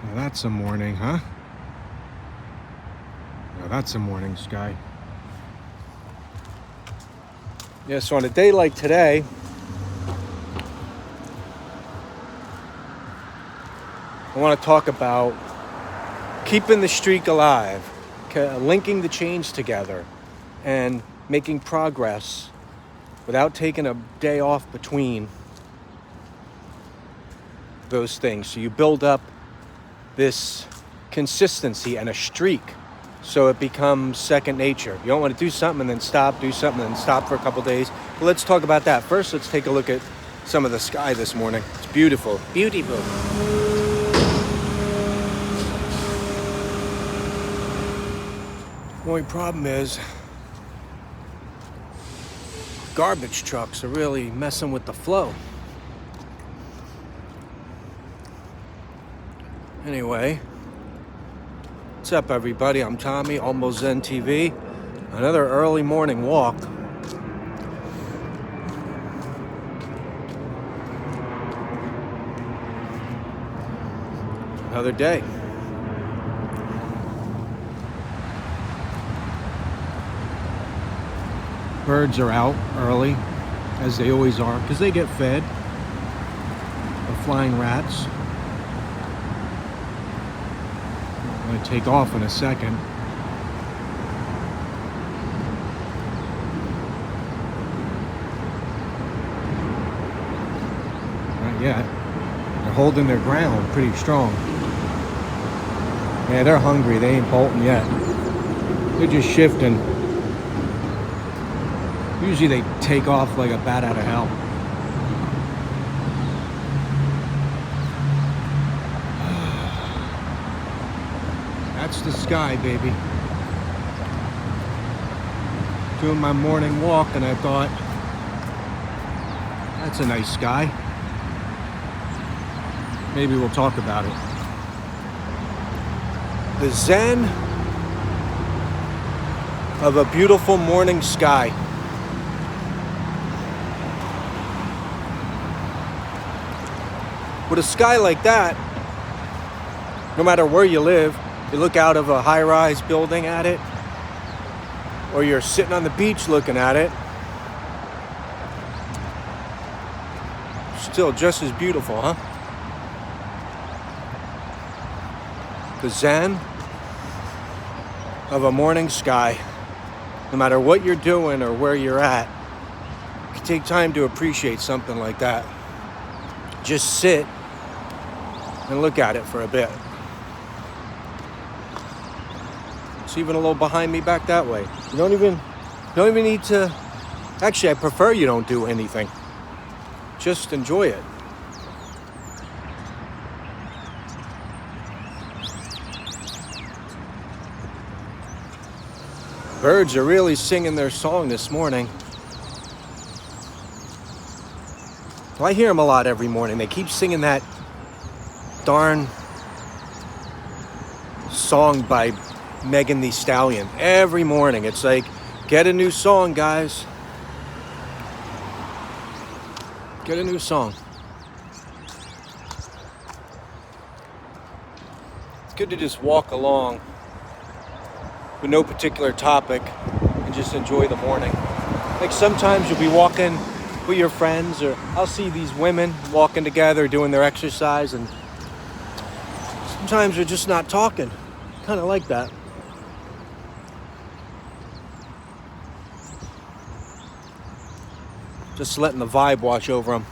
Now that's a morning, huh? Now that's a morning sky. Yeah, so on a day like today, I want to talk about keeping the streak alive, linking the chains together, and making progress without taking a day off between those things. So you build up this consistency and a streak so it becomes second nature. You don't want to do something and then stop, do something and then stop for a couple days. But let's talk about that. First, let's take a look at some of the sky this morning. It's beautiful. Beautiful. The only problem is garbage trucks are really messing with the flow. Anyway, what's up everybody? I'm Tommy, Almost Zen TV. Another early morning walk. Another day. Birds are out early, as they always are, because they get fed. The flying rats. I'm going to take off in a second. Not yet. They're holding their ground pretty strong. Yeah, they're hungry. They ain't bolting yet. They're just shifting. Usually they take off like a bat out of hell. That's the sky, baby. Doing my morning walk and I thought, that's a nice sky. Maybe we'll talk about it. The zen of a beautiful morning sky. With a sky like that, no matter where you live, you look out of a high-rise building at it, or you're sitting on the beach looking at it, still just as beautiful, huh? The zen of a morning sky. No matter what you're doing or where you're at, you can take time to appreciate something like that. Just sit and look at it for a bit. It's even a little behind me back that way. You don't even need to. Actually, I prefer you don't do anything. Just enjoy it. Birds are really singing their song this morning. Well, I hear them a lot every morning. They keep singing that darn song by Megan Thee Stallion every morning. It's like, get a new song, guys. Get a new song. It's good to just walk along with no particular topic and just enjoy the morning. Like sometimes you'll be walking with your friends, or I'll see these women walking together doing their exercise, and sometimes they're just not talking. Kind of like that. Just letting the vibe wash over them.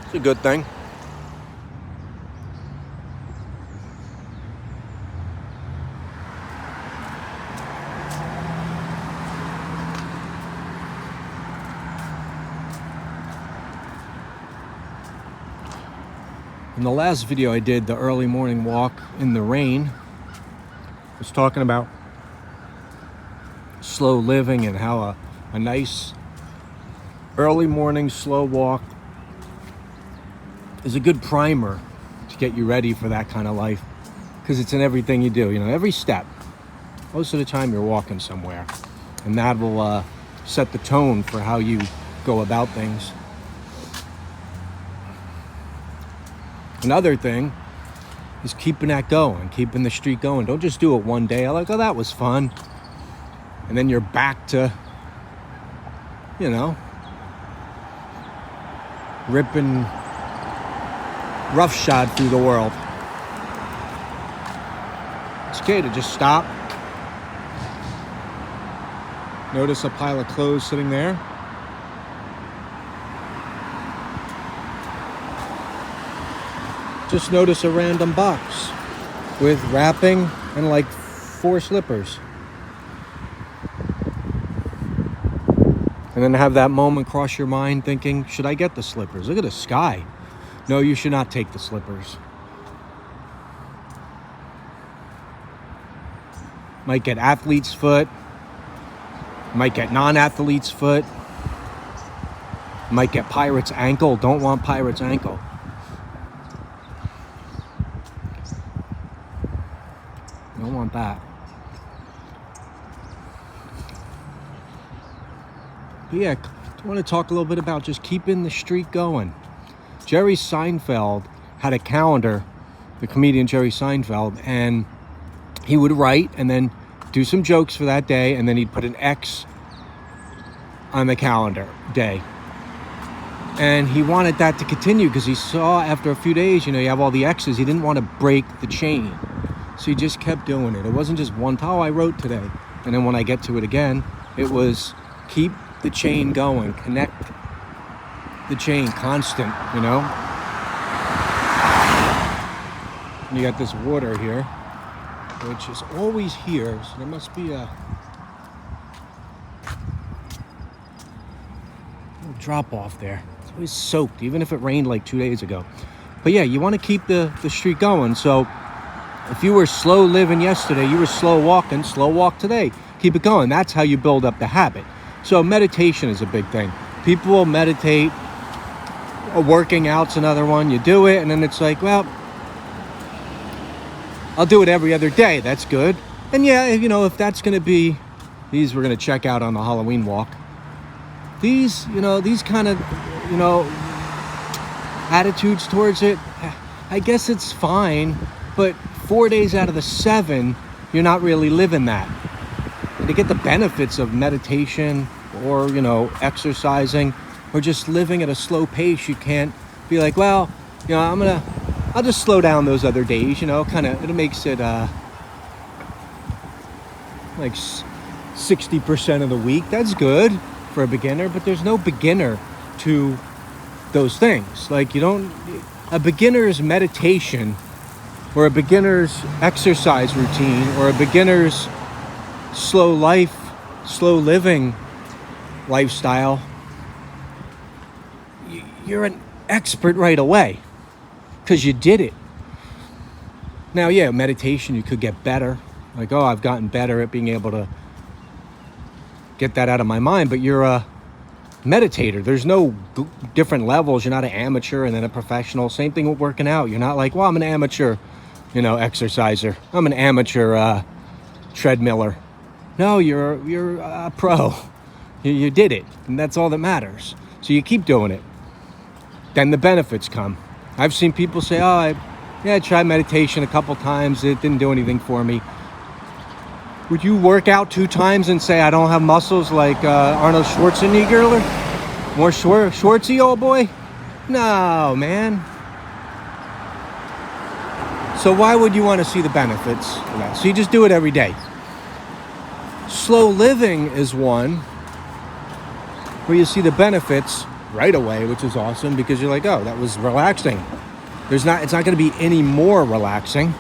It's a good thing. In the last video I did, the early morning walk in the rain, I was talking about slow living and how a nice early morning slow walk is a good primer to get you ready for that kind of life, because it's in everything you do, every step. Most of the time you're walking somewhere, and that will set the tone for how you go about things. Another thing is keeping that going, keeping the streak going. Don't just do it one day. Like, oh, that was fun. And then you're back to, ripping roughshod through the world. It's okay to just stop. Notice a pile of clothes sitting there. Just notice a random box with wrapping and like 4 slippers. And then have that moment cross your mind thinking, should I get the slippers? Look at the sky. No, you should not take the slippers. Might get athlete's foot. Might get non-athlete's foot. Might get pirate's ankle. Don't want pirate's ankle. Don't want that. But yeah, I want to talk a little bit about just keeping the streak going. Jerry Seinfeld had a calendar, the comedian Jerry Seinfeld, and he would write and then do some jokes for that day, and then he'd put an X on the calendar day. And he wanted that to continue because he saw after a few days, you have all the X's. He didn't want to break the chain. So he just kept doing it. It wasn't just one time, I wrote today. And then when I get to it again, it was keep the chain going, connect the chain, constant, You got this water here, which is always here. So there must be a little drop off there. It's always soaked, even if it rained like 2 days ago. But yeah, you want to keep the streak going. So if you were slow living yesterday, you were slow walking, slow walk today. Keep it going. That's how you build up the habit. So meditation is a big thing. People will meditate. Working out's another one. You do it, and then it's like, well, I'll do it every other day. That's good. And yeah, if that's going to be, these we're going to check out on the Halloween walk. These kind of, attitudes towards it, I guess it's fine, but 4 days out of the 7, you're not really living that. And to get the benefits of meditation or, exercising or just living at a slow pace, you can't be like, well, I'll just slow down those other days, it makes it like 60% of the week. That's good for a beginner, but there's no beginner to those things. Like a beginner's meditation or a beginner's exercise routine or a beginner's slow living lifestyle, you're an expert right away because you did it. Now, yeah, meditation, you could get better. Like, oh, I've gotten better at being able to get that out of my mind, but you're a meditator. There's no different levels. You're not an amateur and then a professional. Same thing with working out. You're not like, well, I'm an amateur, exerciser. I'm an amateur treadmiller. No, you're a pro. You did it, and that's all that matters. So you keep doing it. Then the benefits come. I've seen people say, I tried meditation a couple times. It didn't do anything for me. Would you work out 2 times and say, I don't have muscles like Arnold Schwarzenegger? More Schwartzy, old boy? No, man. So why would you want to see the benefits of that? So you just do it every day. Slow living is one where you see the benefits right away, which is awesome because you're like, oh, that was relaxing. It's not going to be any more relaxing.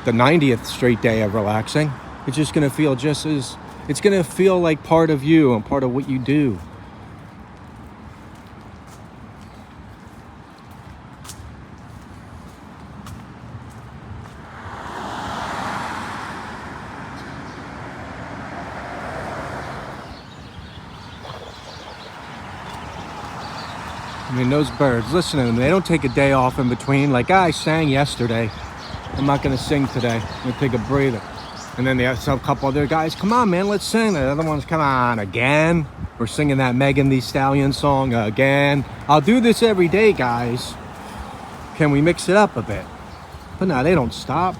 The 90th straight day of relaxing. It's just going to feel it's going to feel like part of you and part of what you do. I mean, those birds, listen to them. They don't take a day off in between. Like, I sang yesterday. I'm not going to sing today. I'm going to take a breather. And then they have a couple other guys, come on, man, let's sing. The other ones, come on, again. We're singing that Megan Thee Stallion song again. I'll do this every day, guys. Can we mix it up a bit? But no, they don't stop.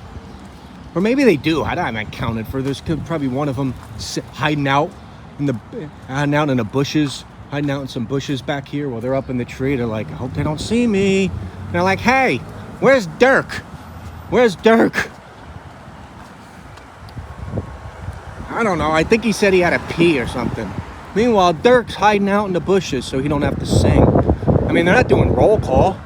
Or maybe they do. I haven't counted for this. Probably one of them hiding out in the bushes, hiding out in some bushes back here while they're up in the tree. They're like, I hope they don't see me. And they're like, hey, where's Dirk? Where's Dirk? I don't know. I think he said he had to pee or something. Meanwhile, Dirk's hiding out in the bushes so he don't have to sing. I mean, they're not doing roll call.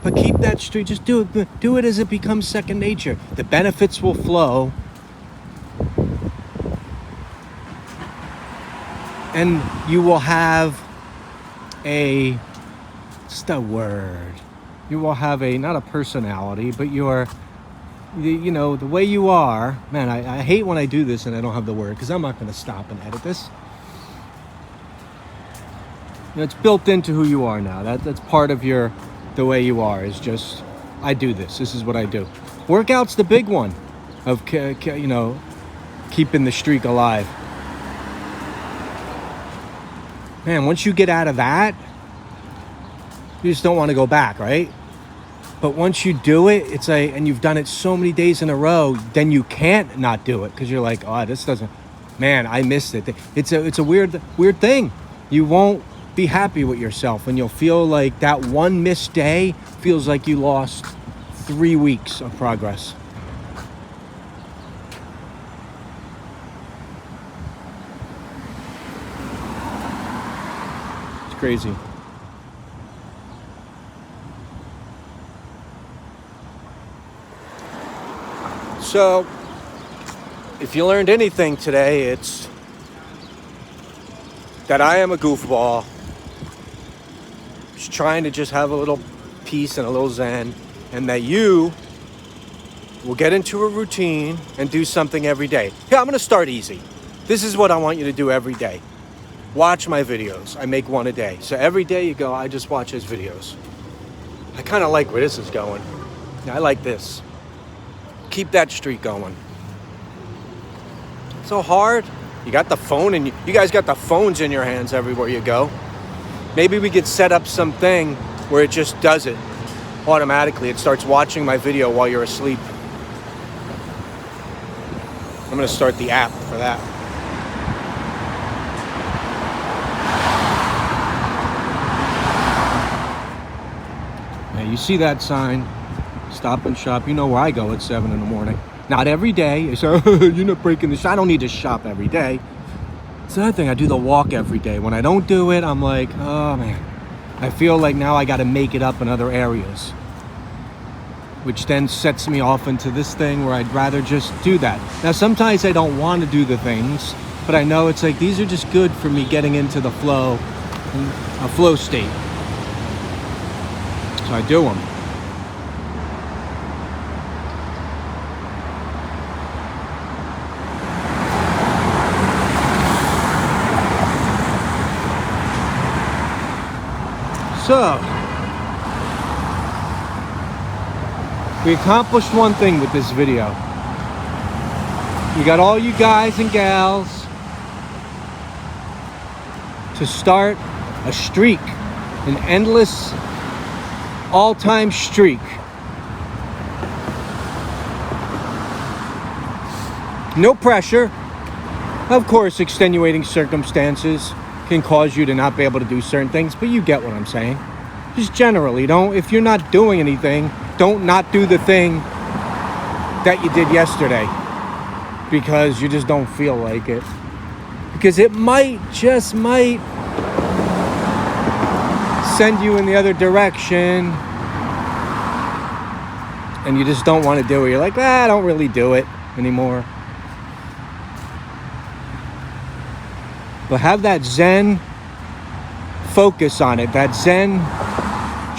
But keep that streak. Just do it. Do it as it becomes second nature. The benefits will flow. And you will have just a word. You will have not a personality, but the way you are. Man, I hate when I do this and I don't have the word, because I'm not going to stop and edit this. It's built into who you are now. That's part of the way you are, is just, I do this. This is what I do. Workout's the big one of, keeping the streak alive. Man, once you get out of that, you just don't want to go back, right? But once you do it, it's like, and you've done it so many days in a row, then you can't not do it, because you're like, oh, this doesn't, man, I missed it. It's a weird thing. You won't be happy with yourself, and you'll feel like that one missed day feels like you lost 3 weeks of progress. It's crazy. So, if you learned anything today, it's that I am a goofball, just trying to just have a little peace and a little zen, and that you will get into a routine and do something every day. Yeah, I'm going to start easy. This is what I want you to do every day. Watch my videos. I make one a day. So every day you go, I just watch his videos. I kind of like where this is going. I like this. Keep that streak going. It's so hard. You got the phone, and you guys got the phones in your hands everywhere you go. Maybe we could set up something where it just does it automatically. It starts watching my video while you're asleep. I'm going to start the app for that. Now you see that sign, Stop and Shop. You know where I go at 7 in the morning. Not every day. So you're not breaking the. I don't need to shop every day. It's another thing. I do the walk every day. When I don't do it, I'm like, oh man. I feel like now I got to make it up in other areas, which then sets me off into this thing where I'd rather just do that. Now, sometimes I don't want to do the things, but I know it's like these are just good for me getting into the flow, a flow state. So I do them. So, we accomplished one thing with this video. We got all you guys and gals to start a streak, an endless, all-time streak. No pressure. Of course, extenuating circumstances can cause you to not be able to do certain things, but you get what I'm saying. Just generally, if you're not doing anything, don't not do the thing that you did yesterday because you just don't feel like it. Because it just might send you in the other direction and you just don't want to do it. You're like, I don't really do it anymore. But have that Zen focus on it, that Zen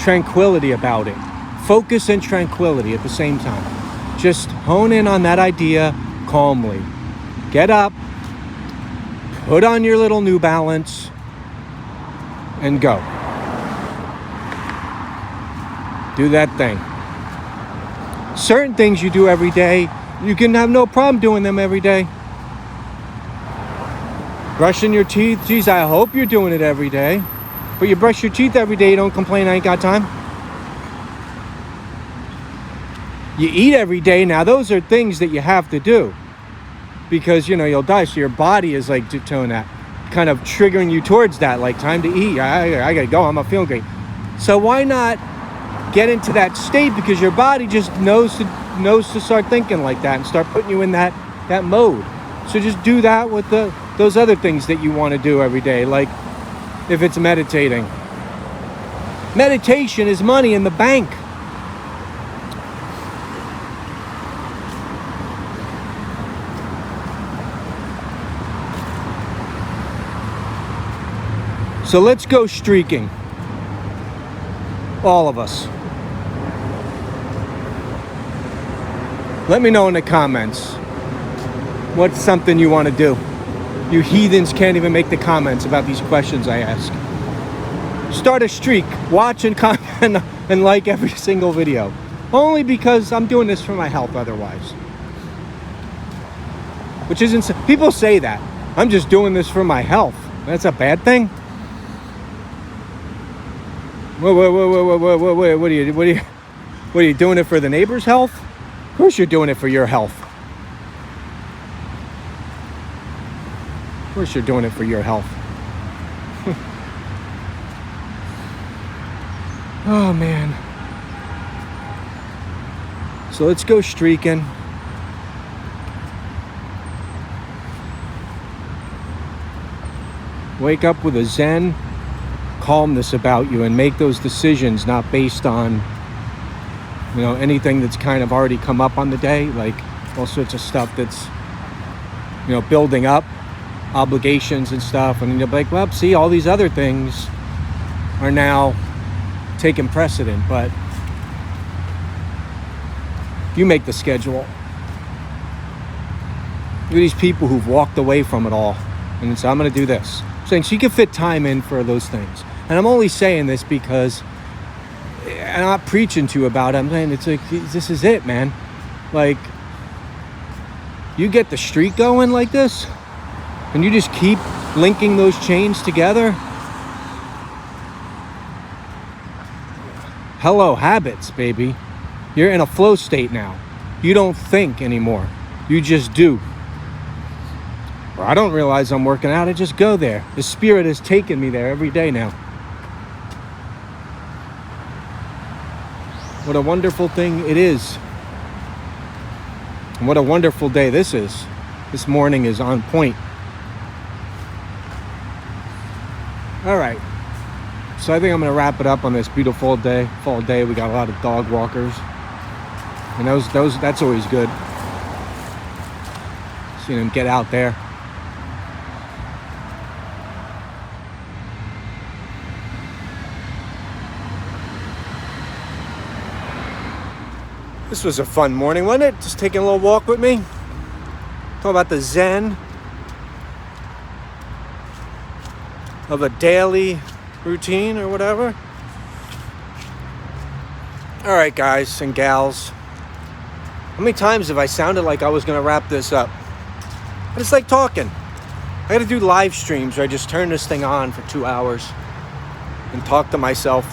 tranquility about it. Focus and tranquility at the same time. Just hone in on that idea calmly. Get up, put on your little New Balance, and go. Do that thing. Certain things you do every day, you can have no problem doing them every day. Brushing your teeth, geez, I hope you're doing it every day. But you brush your teeth every day, you don't complain, I ain't got time. You eat every day. Now, those are things that you have to do because, you'll die. So your body is like doing that, kind of triggering you towards that, like time to eat. I got to go. I'm not feeling great. So why not get into that state, because your body just knows to start thinking like that and start putting you in that mode. So just do that with those other things that you want to do every day, like if it's meditating. Meditation is money in the bank. So let's go streaking. All of us. Let me know in the comments what's something you want to do. You heathens can't even make the comments about these questions I ask. Start a streak. Watch and comment and like every single video. Only because I'm doing this for my health otherwise. Which isn't... People say that. I'm just doing this for my health. That's a bad thing? Whoa, what are you doing it for the neighbor's health? Of course you're doing it for your health. Of course you're doing it for your health. Oh, man. So let's go streaking. Wake up with a zen calmness about you and make those decisions not based on anything that's kind of already come up on the day, like all sorts of stuff that's building up, obligations and stuff, and you'll be like, well, see, all these other things are now taking precedent, but you make the schedule. Look at these people who've walked away from it all and say, I'm going to do this. I'm saying, so you can fit time in for those things. And I'm only saying this because I'm not preaching to you about it. I'm saying it's like, this is it, man. Like, you get the streak going like this, and you just keep linking those chains together. Hello, habits, baby. You're in a flow state now. You don't think anymore. You just do. Or I don't realize I'm working out. I just go there. The spirit has taken me there every day now. What a wonderful thing it is. And what a wonderful day this is. This morning is on point. All right. So I think I'm going to wrap it up on this beautiful day. Fall day. We got a lot of dog walkers. And that's always good. Seeing them get out there. This was a fun morning, wasn't it? Just taking a little walk with me. Talk about the zen of a daily routine or whatever. All right, guys and gals. How many times have I sounded like I was going to wrap this up? I just like talking. I got to do live streams where I just turn this thing on for 2 hours and talk to myself.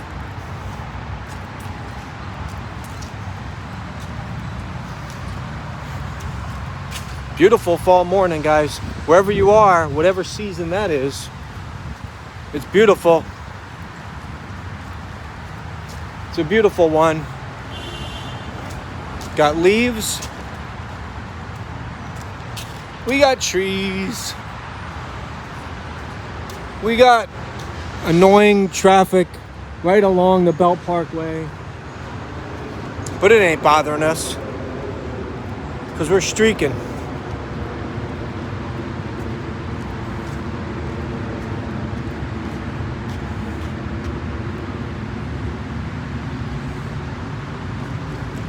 Beautiful fall morning, guys. Wherever you are, whatever season that is, it's beautiful. It's a beautiful one. Got leaves. We got trees. We got annoying traffic right along the Belt Parkway. But it ain't bothering us because we're streaking.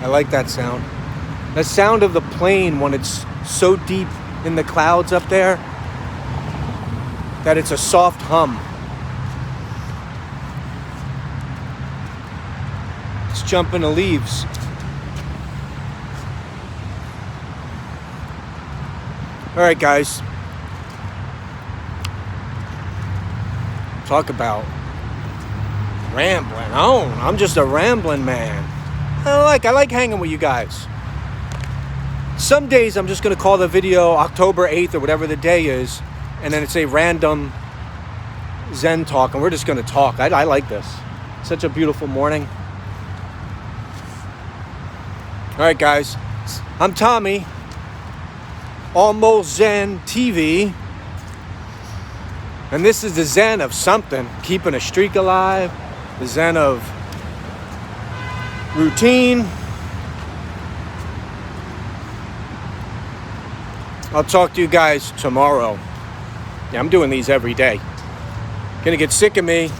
I like that sound. The sound of the plane when it's so deep in the clouds up there that it's a soft hum. It's jumping the leaves. All right, guys. Talk about rambling on. I'm just a rambling man. I like hanging with you guys. Some days I'm just going to call the video October 8th or whatever the day is, and then it's a random Zen talk, and we're just going to talk. I like this. Such a beautiful morning. All right, guys. I'm Tommy. Almost Zen TV. And this is the Zen of something. Keeping a streak alive. The Zen of routine. I'll talk to you guys tomorrow. Yeah, I'm doing these every day. Gonna get sick of me.